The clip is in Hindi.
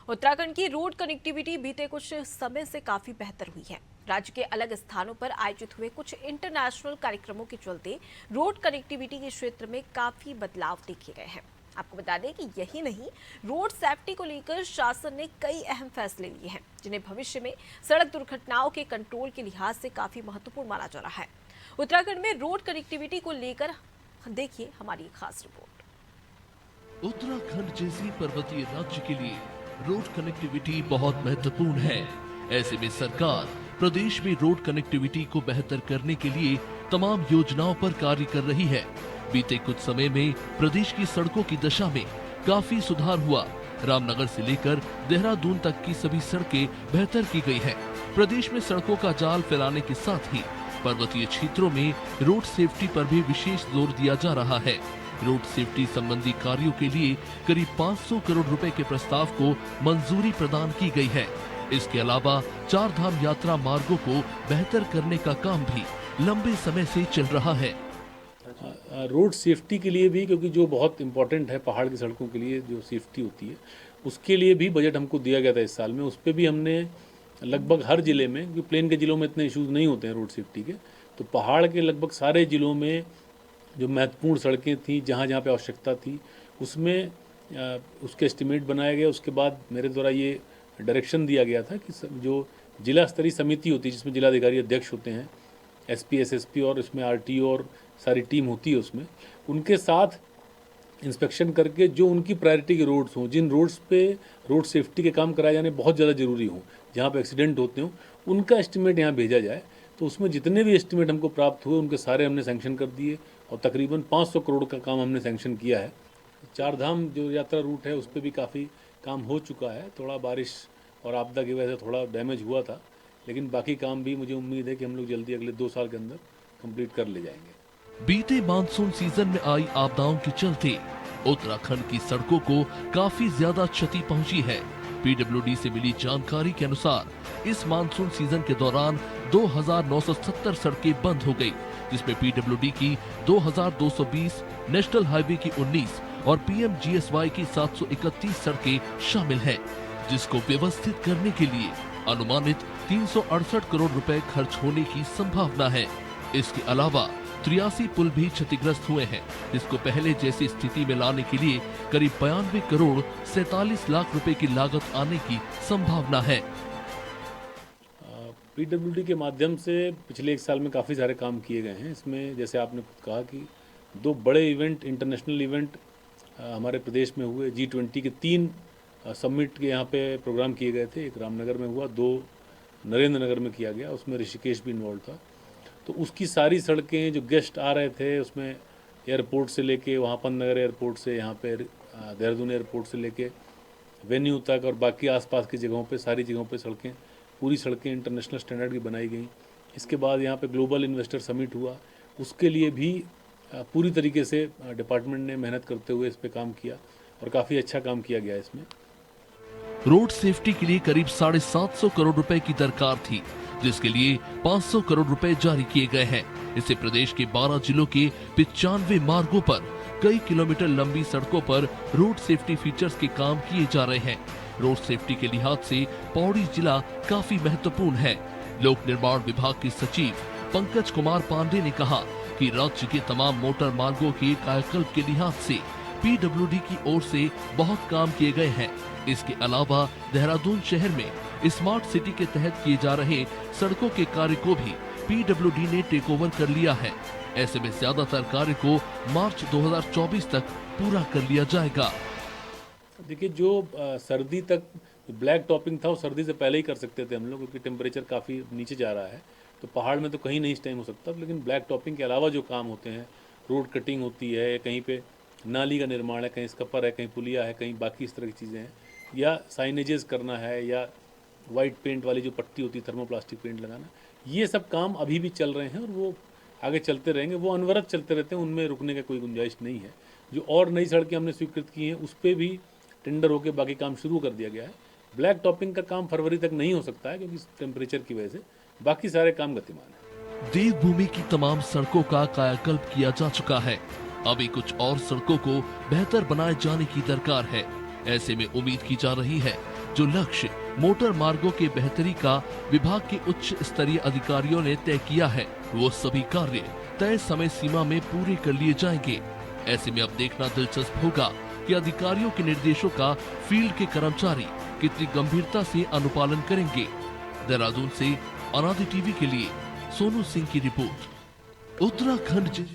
उत्तराखंड की रोड कनेक्टिविटी बीते कुछ समय से काफी बेहतर हुई है। राज्य के अलग स्थानों पर आयोजित हुए कुछ इंटरनेशनल कार्यक्रमों के चलते रोड कनेक्टिविटी के क्षेत्र में काफी बदलाव देखे गए हैं। आपको बता दें कि यही नहीं, रोड सेफ्टी को लेकर शासन ने कई अहम फैसले लिए हैं, जिन्हें भविष्य में सड़क दुर्घटनाओं के कंट्रोल के लिहाज से काफी महत्वपूर्ण माना जा रहा है। उत्तराखंड में रोड कनेक्टिविटी को लेकर देखिए हमारी एक खास रिपोर्ट। उत्तराखंड जैसी पर्वतीय राज्य के लिए रोड कनेक्टिविटी बहुत महत्वपूर्ण है। ऐसे में सरकार प्रदेश में रोड कनेक्टिविटी को बेहतर करने के लिए तमाम योजनाओं पर कार्य कर रही है। बीते कुछ समय में प्रदेश की सड़कों की दशा में काफी सुधार हुआ। रामनगर से लेकर देहरादून तक की सभी सड़कें बेहतर की गई हैं। प्रदेश में सड़कों का जाल फैलाने के साथ ही पर्वतीय क्षेत्रों में रोड सेफ्टी पर भी विशेष जोर दिया जा रहा है। रोड सेफ्टी संबंधी कार्यों के लिए करीब 500 करोड़ रुपए के प्रस्ताव को मंजूरी प्रदान की गई है। इसके अलावा 4 धाम यात्रा मार्गों को बेहतर करने का काम भी लंबे समय से चल रहा है। रोड सेफ्टी के लिए भी, क्योंकि जो बहुत इम्पोर्टेंट है पहाड़ की सड़कों के लिए जो सेफ्टी होती है, उसके लिए भी बजट हमको दिया गया था इस साल में। उस पर भी हमने लगभग हर जिले में, क्योंकि प्लेन के जिलों में इतने इश्यूज नहीं होते हैं रोड सेफ्टी के, तो पहाड़ के लगभग सारे जिलों में जो महत्वपूर्ण सड़कें थी, जहाँ जहाँ पे आवश्यकता थी, उसमें उसके एस्टिमेट बनाया गया। उसके बाद मेरे द्वारा ये डायरेक्शन दिया गया था कि जो जिला स्तरीय समिति होती है, जिसमें जिलाधिकारी अध्यक्ष होते हैं, एसपी, एसएसपी, और इसमें आरटीओ और सारी टीम होती है, उसमें उनके साथ इंस्पेक्शन करके जो उनकी प्रायोरिटी के रोड्स हों, जिन रोड्स पे रोड सेफ्टी के काम कराए जाने बहुत ज़्यादा ज़रूरी हों, जहाँ पे एक्सीडेंट होते हों, उनका एस्टिमेट यहाँ भेजा जाए। तो उसमें जितने भी एस्टिमेट हमको प्राप्त हुए उनके सारे हमने सैंक्शन कर दिए और तकरीबन 500 करोड़ का काम हमने सैंक्शन किया है। 4 धाम जो यात्रा रूट है उस पर भी काफ़ी काम हो चुका है। थोड़ा बारिश और आपदा की वजह से थोड़ा डैमेज हुआ था, लेकिन बाकी काम भी मुझे उम्मीद है कि हम लोग जल्दी अगले 2 साल के अंदर कंप्लीट कर ले जाएंगे। बीते मानसून सीजन में आई आपदाओं के चलते उत्तराखंड की सड़कों को काफी ज्यादा क्षति पहुंची है। पीडब्ल्यूडी से मिली जानकारी के अनुसार इस मानसून सीजन के दौरान 2970 सड़कें बंद हो गई, जिसमें पीडब्ल्यूडी की 2220, नेशनल हाईवे की 19 और पीएमजीएसवाई की 731 सड़कें शामिल हैं, जिसको व्यवस्थित करने के लिए अनुमानित 368 करोड़ रुपए खर्च होने की संभावना है। इसके अलावा 83 पुल भी क्षतिग्रस्त हुए हैं, जिसको पहले जैसी स्थिति में लाने के लिए करीब 92 करोड़ 47 लाख रुपए की लागत आने की संभावना है। पीडब्ल्यूडी के माध्यम से पिछले 1 साल में काफ़ी सारे काम किए गए हैं। इसमें जैसे आपने कहा कि 2 बड़े इवेंट, इंटरनेशनल इवेंट हमारे प्रदेश में हुए। G20 के 3 समिट के यहाँ पे प्रोग्राम किए गए थे। एक रामनगर में हुआ, 2 नरेंद्र नगर में किया गया, उसमें ऋषिकेश भी इन्वॉल्व था। तो उसकी सारी सड़कें जो गेस्ट आ रहे थे, उसमें एयरपोर्ट से लेके वहाँ पन्नगर एयरपोर्ट से यहाँ पे देहरादून एयरपोर्ट से लेके वेन्यू तक और बाकी आसपास की जगहों पे, सारी जगहों पे सड़कें, पूरी सड़कें इंटरनेशनल स्टैंडर्ड की बनाई गई। इसके बाद यहाँ पे ग्लोबल इन्वेस्टर समिट हुआ, उसके लिए भी पूरी तरीके से डिपार्टमेंट ने मेहनत करते हुए इस पे काम किया और काफ़ी अच्छा काम किया गया इसमें। रोड सेफ्टी के लिए करीब 750 करोड़ रुपए की दरकार थी, जिसके लिए 500 करोड़ रुपए जारी किए गए हैं। इससे प्रदेश के 12 जिलों के 95 मार्गों पर कई किलोमीटर लंबी सड़कों पर रोड सेफ्टी फीचर्स के काम किए जा रहे हैं। रोड सेफ्टी के लिहाज से पौड़ी जिला काफी महत्वपूर्ण है। लोक निर्माण विभाग के सचिव पंकज कुमार पांडे ने कहा कि राज्य के तमाम मोटर मार्गों के कायाकल्प के लिहाज से पीडब्ल्यूडी की ओर से बहुत काम किए गए हैं। इसके अलावा देहरादून शहर में स्मार्ट सिटी के तहत किए जा रहे सड़कों के कार्य को भी पीडब्ल्यूडी ने टेक ओवर कर लिया है। ऐसे में ज्यादातर कार्य को मार्च 2024 तक पूरा कर लिया जाएगा। देखिए, जो सर्दी तक ब्लैक टॉपिंग था वो सर्दी से पहले ही कर सकते थे हम लोग, क्योंकि टेम्परेचर काफ़ी नीचे जा रहा है, तो पहाड़ में तो कहीं नहीं इस टाइम हो सकता। लेकिन ब्लैक टॉपिंग के अलावा जो काम होते हैं, रोड कटिंग होती है, कहीं पे नाली का निर्माण है, कहीं स्कपर है, कहीं पुलिया है, कहीं बाकी इस तरह की चीज़ें हैं, या साइनेजेस करना है, या वाइट पेंट वाली जो पट्टी होती है, थर्मोप्लास्टिक पेंट लगाना, ये सब काम अभी भी चल रहे हैं और वो आगे चलते रहेंगे। वो अनवरत चलते रहते हैं, उनमें रुकने का कोई गुंजाइश नहीं है। जो और नई सड़कें हमने स्वीकृत की हैं, उस पर भी टेंडर होकर बाकी काम शुरू कर दिया गया है। ब्लैक टॉपिंग का काम फरवरी तक नहीं हो सकता है, क्योंकि टेम्परेचर की वजह से। बाकी सारे काम गतिमान है। देवभूमि की तमाम सड़कों का कायाकल्प किया जा चुका है। अभी कुछ और सड़कों को बेहतर बनाए जाने की दरकार है। ऐसे में उम्मीद की जा रही है जो लक्ष्य मोटर मार्गों के बेहतरी का विभाग के उच्च स्तरीय अधिकारियों ने तय किया है, वो सभी कार्य तय समय सीमा में पूरे कर लिए जाएंगे। ऐसे में अब देखना दिलचस्प होगा कि अधिकारियों के निर्देशों का फील्ड के कर्मचारी कितनी गंभीरता से अनुपालन करेंगे। देहरादून से अनादि टीवी के लिए सोनू सिंह की रिपोर्ट। उत्तराखंड